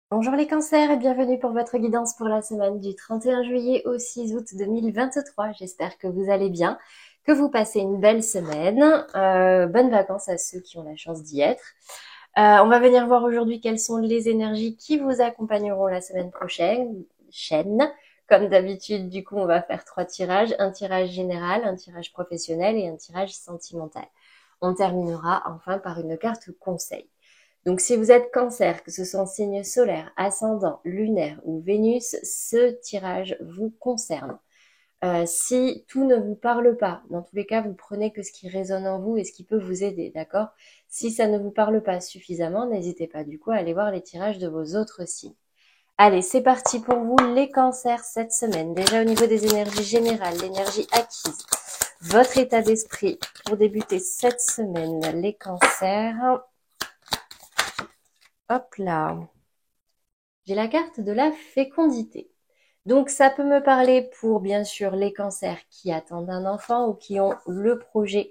Bonjour les cancers et bienvenue pour votre guidance pour la semaine du 31 juillet au 6 août 2023. J'espère que vous allez bien, que vous passez une belle semaine. Bonnes vacances à ceux qui ont la chance d'y être. On va venir voir aujourd'hui quelles sont les énergies qui vous accompagneront la semaine prochaine. Comme d'habitude, du coup, on va faire 3 tirages. Un tirage général, un tirage professionnel et un tirage sentimental. On terminera enfin par une carte conseil. Donc, si vous êtes cancer, que ce soit en signe solaire, ascendant, lunaire ou Vénus, ce tirage vous concerne. Si tout ne vous parle pas, dans tous les cas, vous prenez que ce qui résonne en vous et ce qui peut vous aider, d'accord? Si ça ne vous parle pas suffisamment, n'hésitez pas du coup à aller voir les tirages de vos autres signes. Allez, c'est parti pour vous, les cancers, cette semaine. Déjà au niveau des énergies générales, l'énergie acquise, votre état d'esprit pour débuter cette semaine, les cancers. Hop là. J'ai la carte de la fécondité. Donc ça peut me parler pour bien sûr les cancers qui attendent un enfant ou qui ont le projet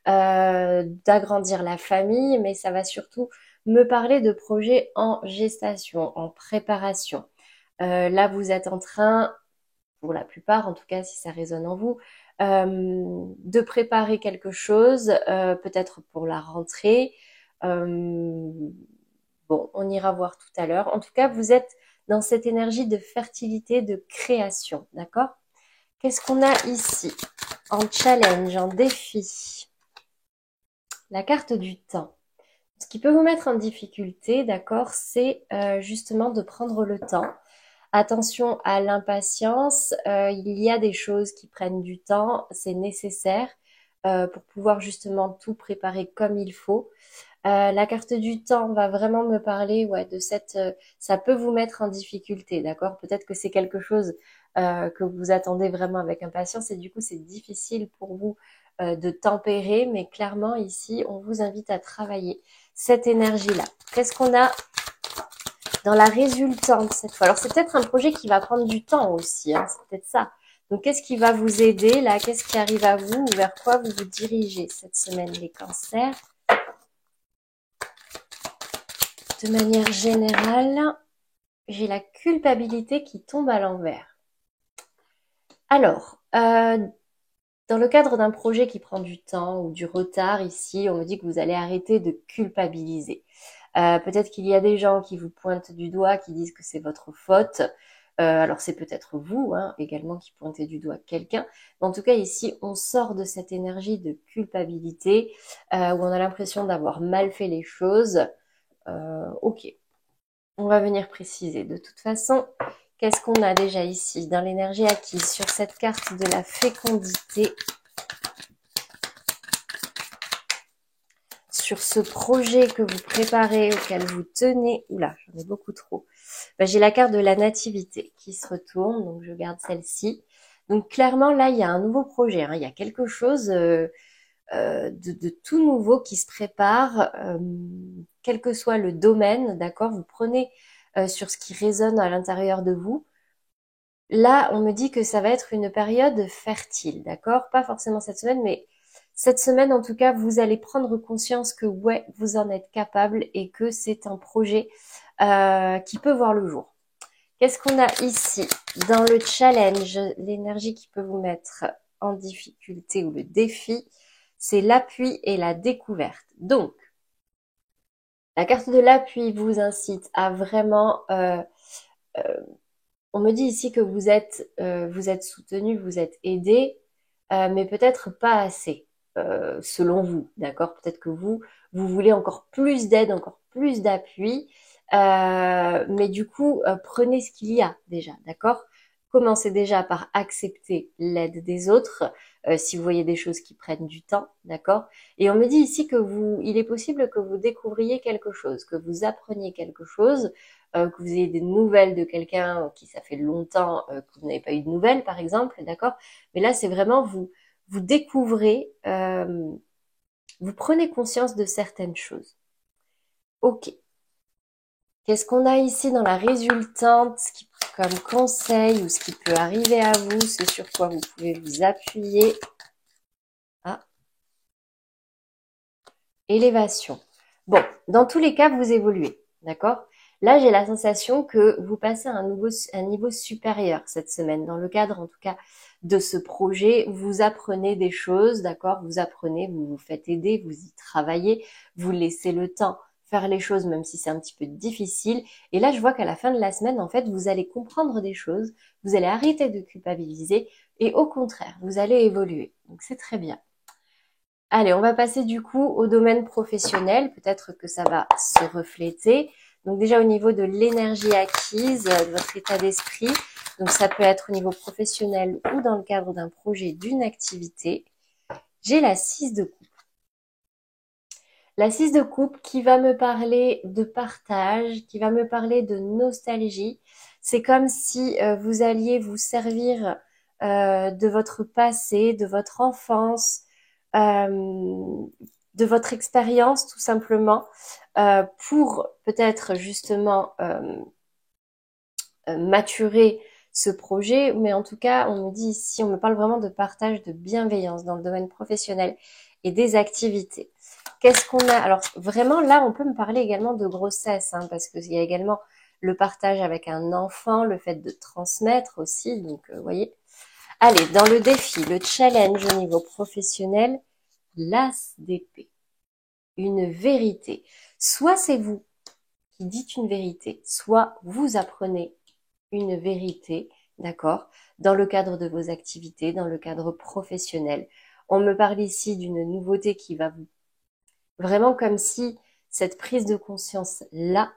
d'agrandir la famille, mais ça va surtout me parler de projets en gestation, en préparation. Là, vous êtes en train, pour la plupart, en tout cas si ça résonne en vous, de préparer quelque chose, peut-être pour la rentrée. Euh, bon, on ira voir tout à l'heure. En tout cas, vous êtes dans cette énergie de fertilité, de création, d'accord? Qu'est-ce qu'on a ici? En challenge, en défi. La carte du temps. Ce qui peut vous mettre en difficulté, d'accord, c'est justement de prendre le temps. Attention à l'impatience, il y a des choses qui prennent du temps, c'est nécessaire pour pouvoir justement tout préparer comme il faut. La carte du temps va vraiment me parler de cette... ça peut vous mettre en difficulté, d'accord? Peut-être que c'est quelque chose que vous attendez vraiment avec impatience et du coup c'est difficile pour vous de tempérer, mais clairement ici on vous invite à travailler cette énergie-là. Qu'est-ce qu'on a dans la résultante cette fois? Alors c'est peut-être un projet qui va prendre du temps aussi, hein, c'est peut-être ça. Donc qu'est-ce qui va vous aider là? Qu'est-ce qui arrive à vous? Ou vers quoi vous vous dirigez cette semaine, les cancers? De manière générale, j'ai la culpabilité qui tombe à l'envers. Alors, dans le cadre d'un projet qui prend du temps ou du retard, ici, on me dit que vous allez arrêter de culpabiliser. Peut-être qu'il y a des gens qui vous pointent du doigt, qui disent que c'est votre faute. Alors c'est peut-être vous hein, également qui pointez du doigt quelqu'un. En tout cas ici, on sort de cette énergie de culpabilité où on a l'impression d'avoir mal fait les choses. Ok, on va venir préciser. De toute façon, qu'est-ce qu'on a déjà ici dans l'énergie acquise sur cette carte de la fécondité, sur ce projet que vous préparez, auquel vous tenez. Oula, j'en ai beaucoup trop. J'ai la carte de la nativité qui se retourne, donc je garde celle-ci. Donc clairement, là, il y a un nouveau projet. Hein. Il y a quelque chose de tout nouveau qui se prépare, quel que soit le domaine, d'accord? Vous prenez sur ce qui résonne à l'intérieur de vous. Là, on me dit que ça va être une période fertile, d'accord? Pas forcément cette semaine, mais cette semaine, en tout cas, vous allez prendre conscience que ouais, vous en êtes capable et que c'est un projet qui peut voir le jour. Qu'est-ce qu'on a ici dans le challenge? L'énergie qui peut vous mettre en difficulté ou le défi, c'est l'appui et la découverte. Donc, la carte de l'appui vous incite à vraiment on me dit ici que vous êtes soutenu, vous êtes aidé, mais peut-être pas assez, selon vous, d'accord? Peut-être que vous voulez encore plus d'aide, encore plus d'appui, mais du coup, prenez ce qu'il y a déjà, d'accord? Commencez déjà par accepter l'aide des autres, si vous voyez des choses qui prennent du temps, d'accord? Et on me dit ici que il est possible que vous découvriez quelque chose, que vous appreniez quelque chose, que vous ayez des nouvelles de quelqu'un qui ça fait longtemps que vous n'avez pas eu de nouvelles, par exemple, d'accord? Mais là, c'est vraiment vous découvrez, vous prenez conscience de certaines choses. Ok. Qu'est-ce qu'on a ici dans la résultante, comme conseil ou ce qui peut arriver à vous, ce sur quoi vous pouvez vous appuyer? Ah, élévation. Bon, dans tous les cas, vous évoluez, d'accord? Là, j'ai la sensation que vous passez à un niveau supérieur cette semaine. Dans le cadre, en tout cas, de ce projet, vous apprenez des choses, d'accord? Vous apprenez, vous vous faites aider, vous y travaillez, vous laissez le temps faire les choses, même si c'est un petit peu difficile. Et là, je vois qu'à la fin de la semaine, en fait, vous allez comprendre des choses, vous allez arrêter de culpabiliser et au contraire, vous allez évoluer. Donc, c'est très bien. Allez, on va passer du coup au domaine professionnel. Peut-être que ça va se refléter. Donc déjà au niveau de l'énergie acquise, de votre état d'esprit. Donc ça peut être au niveau professionnel ou dans le cadre d'un projet, d'une activité. J'ai la 6 de coupe. La 6 de coupe qui va me parler de partage, qui va me parler de nostalgie. C'est comme si vous alliez vous servir de votre passé, de votre enfance, de votre expérience tout simplement pour peut-être justement maturer ce projet, mais en tout cas on me dit ici, on me parle vraiment de partage, de bienveillance dans le domaine professionnel et des activités. Qu'est-ce qu'on a? Alors vraiment là on peut me parler également de grossesse parce qu'il y a également le partage avec un enfant, le fait de transmettre aussi, donc vous voyez. Allez, dans le défi, le challenge au niveau professionnel, l'as d'épée, une vérité. Soit c'est vous qui dites une vérité, soit vous apprenez une vérité, d'accord, dans le cadre de vos activités, dans le cadre professionnel. On me parle ici d'une nouveauté qui va vous, vraiment comme si cette prise de conscience-là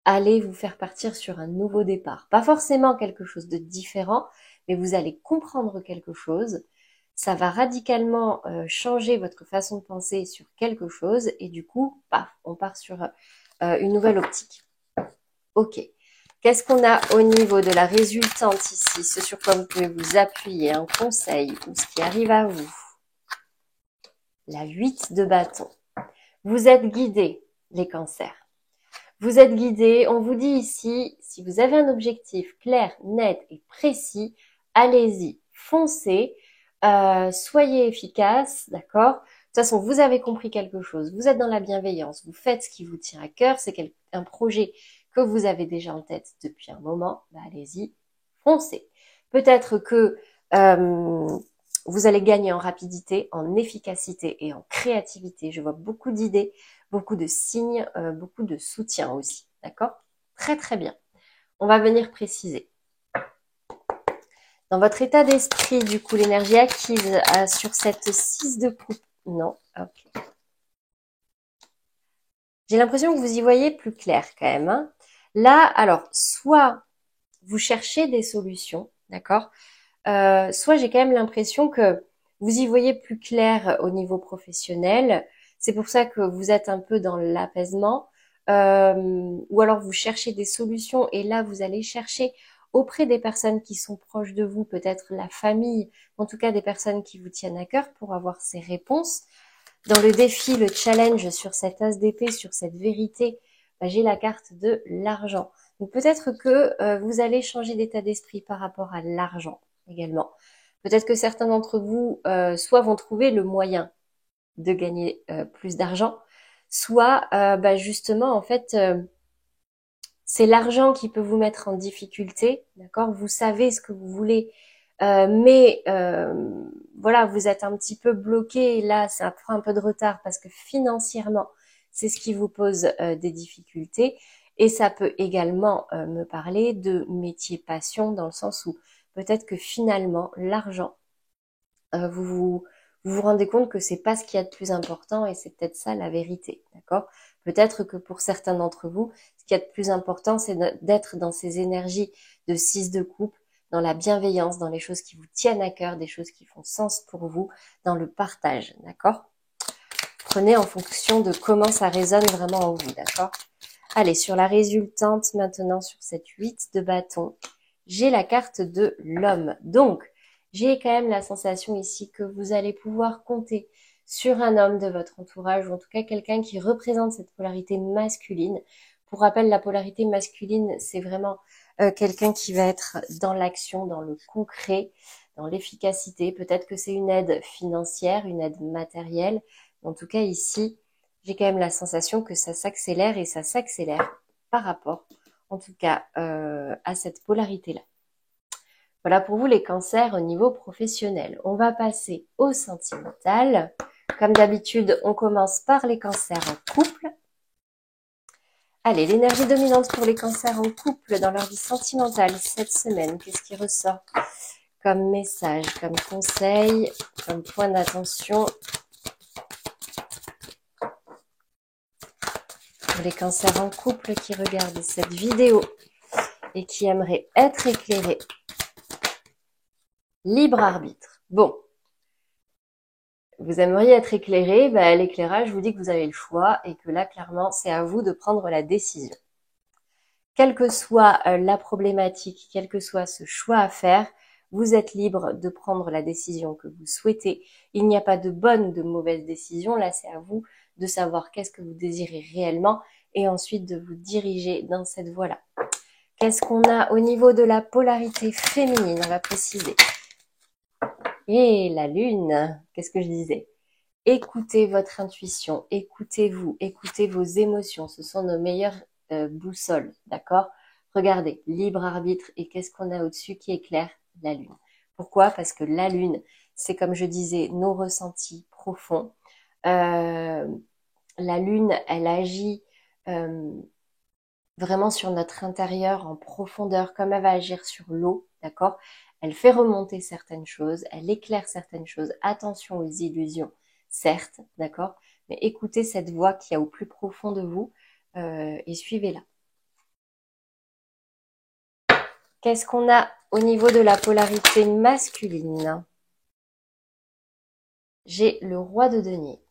allait vous faire partir sur un nouveau départ. Pas forcément quelque chose de différent, mais vous allez comprendre quelque chose. Ça va radicalement changer votre façon de penser sur quelque chose et du coup, paf, on part sur une nouvelle optique. Ok. Qu'est-ce qu'on a au niveau de la résultante ici? Ce sur quoi vous pouvez vous appuyer, un conseil ou ce qui arrive à vous. La 8 de bâton. Vous êtes guidés, les cancers. Vous êtes guidés. On vous dit ici, si vous avez un objectif clair, net et précis, allez-y, foncez, soyez efficace, d'accord? De toute façon, vous avez compris quelque chose, vous êtes dans la bienveillance, vous faites ce qui vous tient à cœur, c'est un projet que vous avez déjà en tête depuis un moment, bah allez-y, foncez. Peut-être que vous allez gagner en rapidité, en efficacité et en créativité. Je vois beaucoup d'idées, beaucoup de signes, beaucoup de soutien aussi. D'accord? Très très bien. On va venir préciser. Dans votre état d'esprit, du coup, l'énergie acquise sur cette 6 de coupe. Non, ok. J'ai l'impression que vous y voyez plus clair quand même. Là, alors, soit vous cherchez des solutions, d'accord? Soit j'ai quand même l'impression que vous y voyez plus clair au niveau professionnel. C'est pour ça que vous êtes un peu dans l'apaisement. Ou alors vous cherchez des solutions et là vous allez chercher auprès des personnes qui sont proches de vous, peut-être la famille, en tout cas des personnes qui vous tiennent à cœur pour avoir ces réponses. Dans le défi, le challenge sur cette as d'épée, sur cette vérité, j'ai la carte de l'argent. Donc peut-être que vous allez changer d'état d'esprit par rapport à l'argent également. Peut-être que certains d'entre vous soit vont trouver le moyen de gagner plus d'argent, soit justement en fait c'est l'argent qui peut vous mettre en difficulté, d'accord? Vous savez ce que vous voulez, mais voilà, vous êtes un petit peu bloqué. Et là, ça prend un peu de retard parce que financièrement, c'est ce qui vous pose des difficultés. Et ça peut également me parler de métier passion dans le sens où peut-être que finalement, l'argent, vous vous rendez compte que c'est pas ce qu'il y a de plus important et c'est peut-être ça la vérité, d'accord? Peut-être que pour certains d'entre vous, ce qu'il y a de plus important, c'est d'être dans ces énergies de 6 de coupe, dans la bienveillance, dans les choses qui vous tiennent à cœur, des choses qui font sens pour vous, dans le partage, d'accord? Prenez en fonction de comment ça résonne vraiment en vous, d'accord? Allez, sur la résultante maintenant, sur cette 8 de bâton, j'ai la carte de l'homme. Donc, j'ai quand même la sensation ici que vous allez pouvoir compter sur un homme de votre entourage, ou en tout cas quelqu'un qui représente cette polarité masculine. Pour rappel, la polarité masculine, c'est vraiment quelqu'un qui va être dans l'action, dans le concret, dans l'efficacité. Peut-être que c'est une aide financière, une aide matérielle. En tout cas, ici, j'ai quand même la sensation que ça s'accélère et ça s'accélère par rapport, en tout cas, à cette polarité-là. Voilà pour vous les cancers au niveau professionnel. On va passer au sentimental. Comme d'habitude, on commence par les cancers en couple. Allez, l'énergie dominante pour les cancers en couple dans leur vie sentimentale cette semaine, qu'est-ce qui ressort comme message, comme conseil, comme point d'attention pour les cancers en couple qui regardent cette vidéo et qui aimeraient être éclairés? Libre arbitre. Bon, vous aimeriez être éclairé, l'éclairage vous dit que vous avez le choix et que là, clairement, c'est à vous de prendre la décision. Quelle que soit la problématique, quel que soit ce choix à faire, vous êtes libre de prendre la décision que vous souhaitez. Il n'y a pas de bonne ou de mauvaise décision. Là, c'est à vous de savoir qu'est-ce que vous désirez réellement et ensuite de vous diriger dans cette voie-là. Qu'est-ce qu'on a au niveau de la polarité féminine? On va préciser. Et la lune, qu'est-ce que je disais? Écoutez votre intuition, écoutez-vous, écoutez vos émotions. Ce sont nos meilleures boussoles, d'accord? Regardez, libre arbitre, et qu'est-ce qu'on a au-dessus qui éclaire? La lune. Pourquoi? Parce que la lune, c'est comme je disais, nos ressentis profonds. La lune, elle agit vraiment sur notre intérieur en profondeur, comme elle va agir sur l'eau, d'accord? Elle fait remonter certaines choses, elle éclaire certaines choses. Attention aux illusions, certes, d'accord? Mais écoutez cette voix qu'il y a au plus profond de vous et suivez-la. Qu'est-ce qu'on a au niveau de la polarité masculine? J'ai le roi de denier.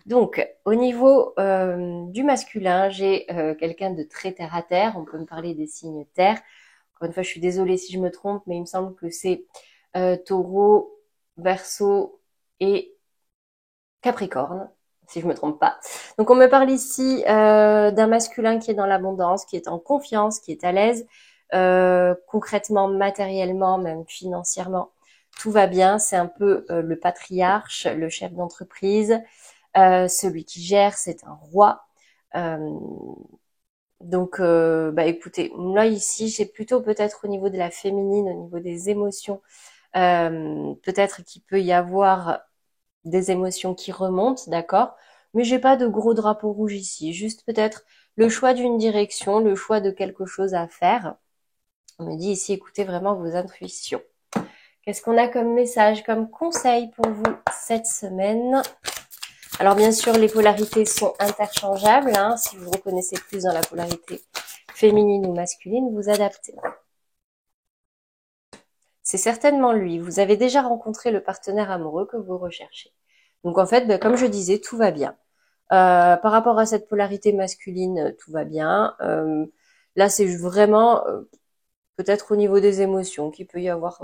Donc, au niveau du masculin, j'ai quelqu'un de très terre à terre. On peut me parler des signes terre. Encore une fois, je suis désolée si je me trompe, mais il me semble que c'est Taureau, Verseau et Capricorne, si je me trompe pas. Donc, on me parle ici d'un masculin qui est dans l'abondance, qui est en confiance, qui est à l'aise, concrètement, matériellement, même financièrement. Tout va bien, c'est un peu le patriarche, le chef d'entreprise, celui qui gère, c'est un roi. Donc, écoutez, là ici, j'ai plutôt peut-être au niveau de la féminine, au niveau des émotions, peut-être qu'il peut y avoir des émotions qui remontent, d'accord? Mais j'ai pas de gros drapeau rouge ici, juste peut-être le choix d'une direction, le choix de quelque chose à faire. On me dit ici, écoutez vraiment vos intuitions. Qu'est-ce qu'on a comme message, comme conseil pour vous cette semaine? Alors bien sûr, les polarités sont interchangeables. Hein. Si vous vous reconnaissez plus dans la polarité féminine ou masculine, vous adaptez. C'est certainement lui. Vous avez déjà rencontré le partenaire amoureux que vous recherchez. Donc en fait, comme je disais, tout va bien. Par rapport à cette polarité masculine, tout va bien. Là, c'est vraiment peut-être au niveau des émotions qu'il peut y avoir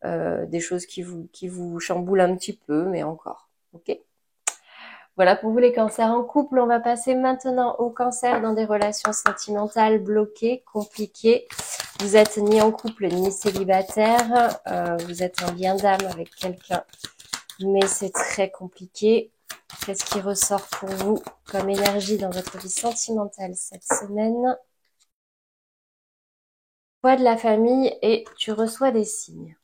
des choses qui vous chamboulent un petit peu, mais encore. Ok. Voilà pour vous les cancers en couple. On va passer maintenant aux cancers dans des relations sentimentales bloquées, compliquées. Vous êtes ni en couple ni célibataire. Vous êtes en lien d'âme avec quelqu'un, mais c'est très compliqué. Qu'est-ce qui ressort pour vous comme énergie dans votre vie sentimentale cette semaine? Poids de la famille et tu reçois des signes.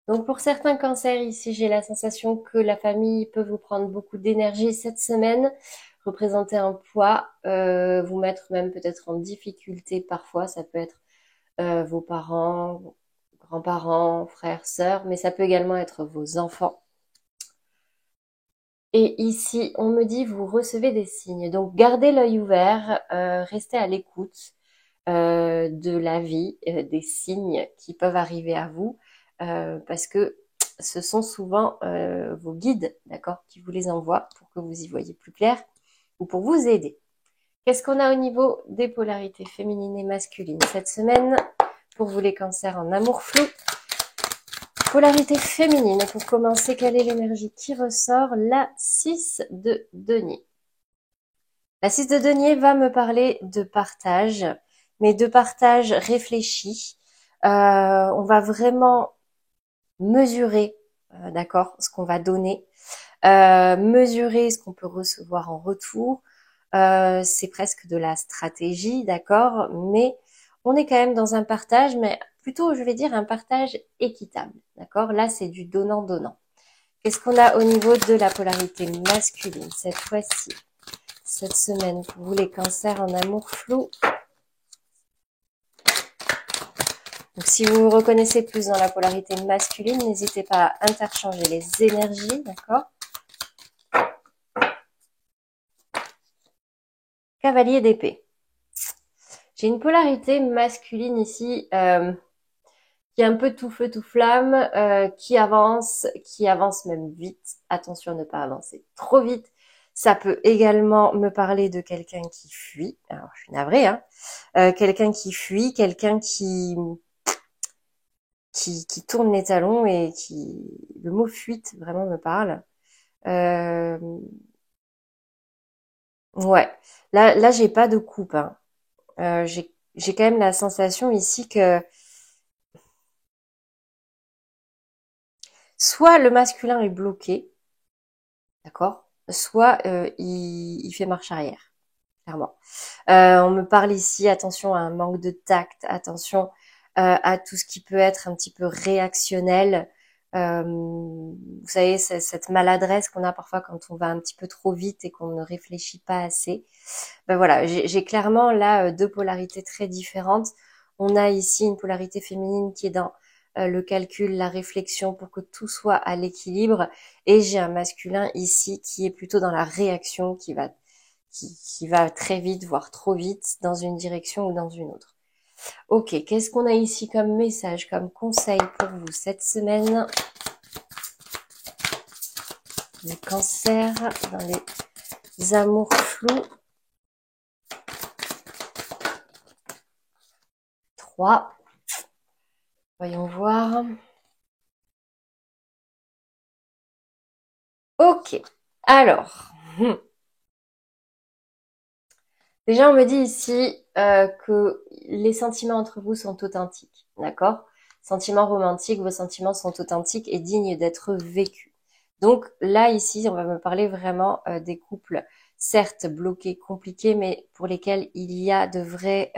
Donc pour certains cancers ici, j'ai la sensation que la famille peut vous prendre beaucoup d'énergie cette semaine, représenter un poids, vous mettre même peut-être en difficulté parfois. Ça peut être vos parents, grands-parents, frères, sœurs, mais ça peut également être vos enfants. Et ici, on me dit vous recevez des signes. Donc gardez l'œil ouvert, restez à l'écoute de la vie, des signes qui peuvent arriver à vous, parce que ce sont souvent vos guides, d'accord, qui vous les envoient pour que vous y voyez plus clair ou pour vous aider. Qu'est-ce qu'on a au niveau des polarités féminines et masculines cette semaine pour vous les cancers en amour flou? Polarité féminine, pour commencer, quelle est l'énergie qui ressort? La 6 de denier. La 6 de denier va me parler de partage, mais de partage réfléchi. On va vraiment mesurer, d'accord, ce qu'on va donner, mesurer ce qu'on peut recevoir en retour, C'est presque de la stratégie, d'accord, mais on est quand même dans un partage, mais plutôt, je vais dire, un partage équitable, d'accord. Là, c'est du donnant-donnant. Qu'est-ce qu'on a au niveau de la polarité masculine cette fois-ci, cette semaine, pour vous les cancers en amour flou? Donc, si vous vous reconnaissez plus dans la polarité masculine, n'hésitez pas à interchanger les énergies, d'accord? Cavalier d'épée. J'ai une polarité masculine ici qui est un peu tout feu tout flamme, qui avance même vite. Attention à ne pas avancer trop vite. Ça peut également me parler de quelqu'un qui fuit. Alors, je suis navrée, hein. Quelqu'un qui fuit, quelqu'un qui tourne les talons et le mot fuite vraiment me parle. Euh, ouais. Là, j'ai pas de coupe, hein. J'ai quand même la sensation ici que soit le masculin est bloqué, d'accord, soit il fait marche arrière, clairement. On me parle ici, attention à un manque de tact, attention à tout ce qui peut être un petit peu réactionnel. Vous savez, cette maladresse qu'on a parfois quand on va un petit peu trop vite et qu'on ne réfléchit pas assez. Ben voilà, j'ai clairement là deux polarités très différentes. On a ici une polarité féminine qui est dans le calcul, la réflexion pour que tout soit à l'équilibre, et j'ai un masculin ici qui est plutôt dans la réaction, qui va très vite, voire trop vite, dans une direction ou dans une autre. Ok, qu'est-ce qu'on a ici comme message, comme conseil pour vous cette semaine? Les cancers dans les amours flous. 3. Voyons voir. Ok, alors, déjà on me dit ici que les sentiments entre vous sont authentiques, d'accord? Sentiments romantiques, vos sentiments sont authentiques et dignes d'être vécus. Donc là, ici, on va me parler vraiment des couples, certes bloqués, compliqués, mais pour lesquels il y a de vrais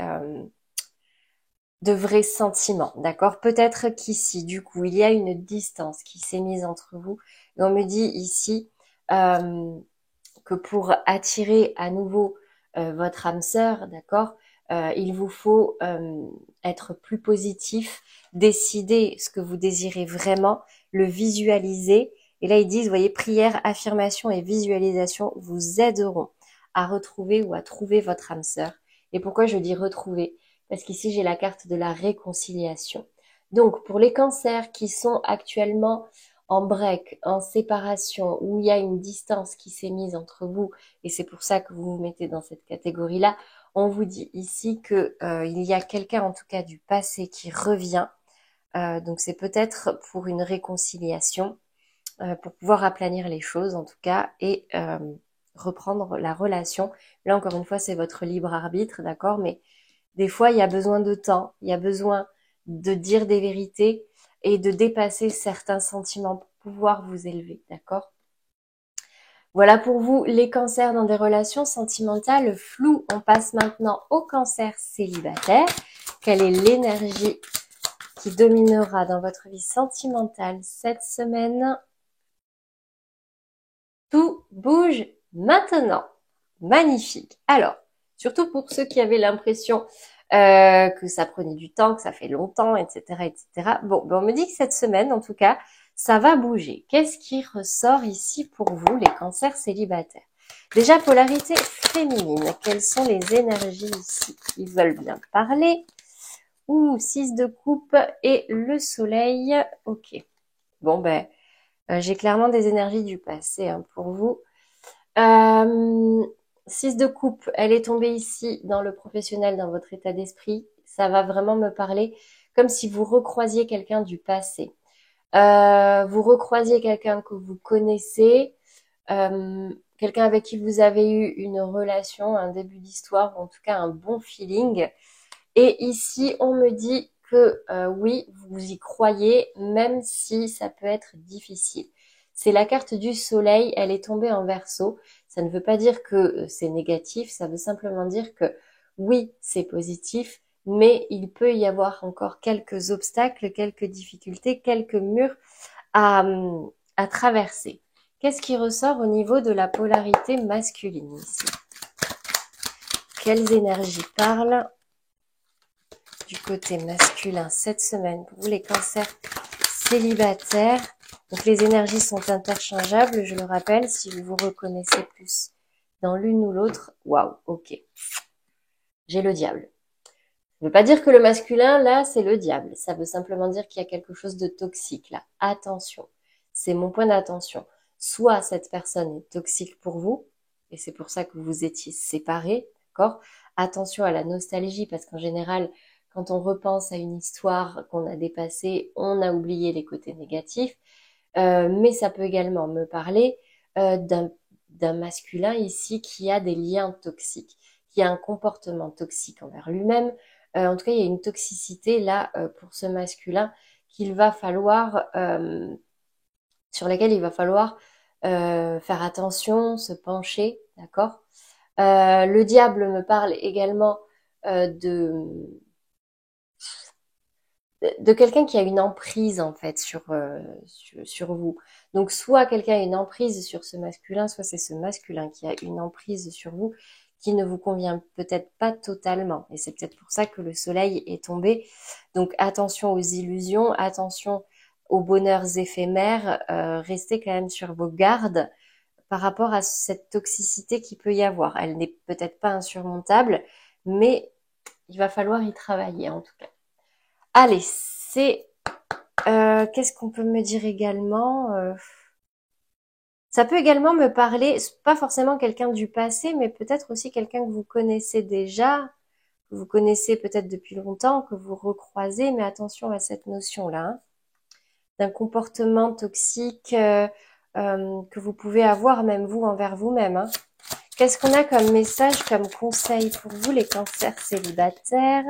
sentiments, d'accord? Peut-être qu'ici, du coup, il y a une distance qui s'est mise entre vous. Et on me dit ici que pour attirer à nouveau votre âme sœur, d'accord, il vous faut être plus positif, décider ce que vous désirez vraiment, le visualiser. Et là, ils disent, vous voyez, prière, affirmation et visualisation vous aideront à retrouver ou à trouver votre âme sœur. Et pourquoi je dis retrouver? Parce qu'ici, j'ai la carte de la réconciliation. Donc, pour les cancers qui sont actuellement en break, en séparation, où il y a une distance qui s'est mise entre vous, et c'est pour ça que vous vous mettez dans cette catégorie-là, on vous dit ici que il y a quelqu'un, en tout cas du passé, qui revient. Donc c'est peut-être pour une réconciliation, pour pouvoir aplanir les choses, en tout cas, et reprendre la relation. Là, encore une fois, c'est votre libre arbitre, d'accord, mais des fois, il y a besoin de temps, il y a besoin de dire des vérités et de dépasser certains sentiments pour pouvoir vous élever, d'accord? Voilà pour vous les cancers dans des relations sentimentales floues. On passe maintenant au cancer célibataire. Quelle est l'énergie qui dominera dans votre vie sentimentale cette semaine? Tout bouge maintenant. Magnifique. Alors, surtout pour ceux qui avaient l'impression que ça prenait du temps, que ça fait longtemps, etc., etc. Bon, ben on me dit que cette semaine, en tout cas, ça va bouger. Qu'est-ce qui ressort ici pour vous, les cancers célibataires? Déjà, polarité féminine. Quelles sont les énergies ici qui veulent bien parler? Ouh, 6 de coupe et le soleil. Ok. Bon, ben, j'ai clairement des énergies du passé hein, pour vous. 6 de coupe, elle est tombée ici dans le professionnel, dans votre état d'esprit. Ça va vraiment me parler comme si vous recroisiez quelqu'un du passé. Vous recroisiez quelqu'un que vous connaissez, quelqu'un avec qui vous avez eu une relation, un début d'histoire, ou en tout cas un bon feeling. Et ici, on me dit que oui, vous y croyez, même si ça peut être difficile. C'est la carte du soleil, elle est tombée en verso. Ça ne veut pas dire que c'est négatif, ça veut simplement dire que oui, c'est positif, mais il peut y avoir encore quelques obstacles, quelques difficultés, quelques murs à, à traverser. Qu'est-ce qui ressort au niveau de la polarité masculine ici? Quelles énergies parlent du côté masculin cette semaine pour vous les cancers célibataires? Donc les énergies sont interchangeables, je le rappelle, si vous vous reconnaissez plus dans l'une ou l'autre. Waouh, ok. J'ai le diable. Ça ne veut pas dire que le masculin, là, c'est le diable. Ça veut simplement dire qu'il y a quelque chose de toxique, là. Attention. C'est mon point d'attention. Soit cette personne est toxique pour vous, et c'est pour ça que vous étiez séparés, d'accord? Attention à la nostalgie, parce qu'en général, quand on repense à une histoire qu'on a dépassée, on a oublié les côtés négatifs. Mais ça peut également me parler d'un masculin ici qui a des liens toxiques, qui a un comportement toxique envers lui-même. En tout cas, il y a une toxicité là pour ce masculin qu'il va falloir, sur laquelle il va falloir faire attention, se pencher, d'accord? Le diable me parle également de quelqu'un qui a une emprise en fait sur vous. Donc soit quelqu'un a une emprise sur ce masculin, soit c'est ce masculin qui a une emprise sur vous qui ne vous convient peut-être pas totalement. Et c'est peut-être pour ça que le soleil est tombé. Donc attention aux illusions, attention aux bonheurs éphémères, restez quand même sur vos gardes par rapport à cette toxicité qui peut y avoir. Elle n'est peut-être pas insurmontable, mais il va falloir y travailler en tout cas. Allez, qu'est-ce qu'on peut me dire également? Ça peut également me parler, pas forcément quelqu'un du passé, mais peut-être aussi quelqu'un que vous connaissez déjà, que vous connaissez peut-être depuis longtemps, que vous recroisez, mais attention à cette notion-là, hein, d'un comportement toxique que vous pouvez avoir même vous envers vous-même. Hein. Qu'est-ce qu'on a comme message, comme conseil pour vous, les cancers célibataires?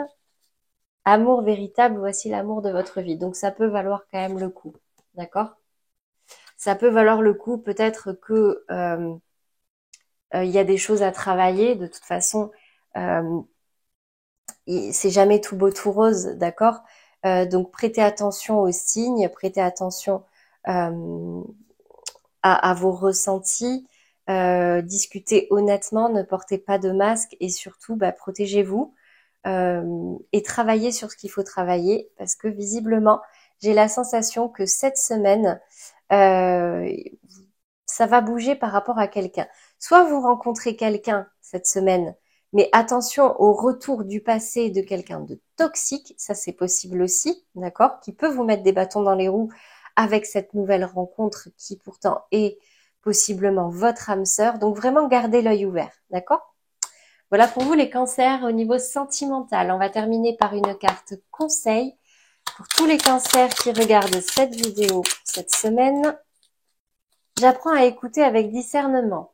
Amour véritable, voici l'amour de votre vie. Donc ça peut valoir quand même le coup, d'accord? Ça peut valoir le coup, peut-être que il y a des choses à travailler. De toute façon, c'est jamais tout beau tout rose, d'accord? Donc prêtez attention aux signes, prêtez attention à vos ressentis, discutez honnêtement, ne portez pas de masque et surtout, protégez-vous. Et travailler sur ce qu'il faut travailler parce que visiblement, j'ai la sensation que cette semaine, ça va bouger par rapport à quelqu'un. Soit vous rencontrez quelqu'un cette semaine, mais attention au retour du passé de quelqu'un de toxique, ça c'est possible aussi, d'accord, qui peut vous mettre des bâtons dans les roues avec cette nouvelle rencontre qui pourtant est possiblement votre âme sœur. Donc vraiment gardez l'œil ouvert, d'accord? Voilà pour vous les cancers au niveau sentimental. On va terminer par une carte conseil pour tous les cancers qui regardent cette vidéo cette semaine. J'apprends à écouter avec discernement.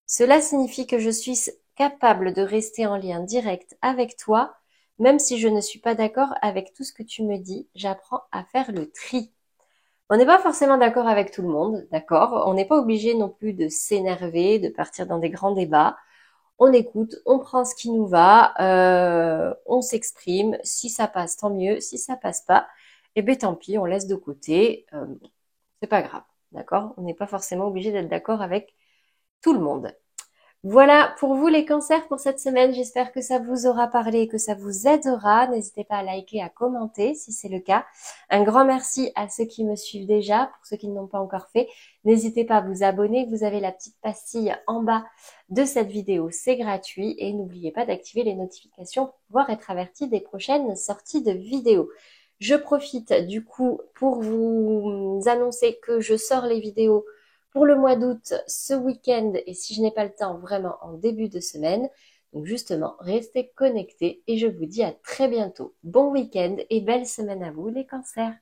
Cela signifie que je suis capable de rester en lien direct avec toi, même si je ne suis pas d'accord avec tout ce que tu me dis. J'apprends à faire le tri. On n'est pas forcément d'accord avec tout le monde, d'accord? On n'est pas obligé non plus de s'énerver, de partir dans des grands débats. On écoute, on prend ce qui nous va, on s'exprime. Si ça passe, tant mieux. Si ça passe pas, eh ben tant pis, on laisse de côté. C'est pas grave, d'accord? On n'est pas forcément obligé d'être d'accord avec tout le monde. Voilà pour vous les cancers pour cette semaine. J'espère que ça vous aura parlé et que ça vous aidera. N'hésitez pas à liker, à commenter si c'est le cas. Un grand merci à ceux qui me suivent déjà. Pour ceux qui ne l'ont pas encore fait, n'hésitez pas à vous abonner. Vous avez la petite pastille en bas de cette vidéo. C'est gratuit. Et n'oubliez pas d'activer les notifications pour pouvoir être averti des prochaines sorties de vidéos. Je profite du coup pour vous annoncer que je sors les vidéos pour le mois d'août, ce week-end, et si je n'ai pas le temps, vraiment en début de semaine. Donc justement, restez connectés et je vous dis à très bientôt. Bon week-end et belle semaine à vous les cancers.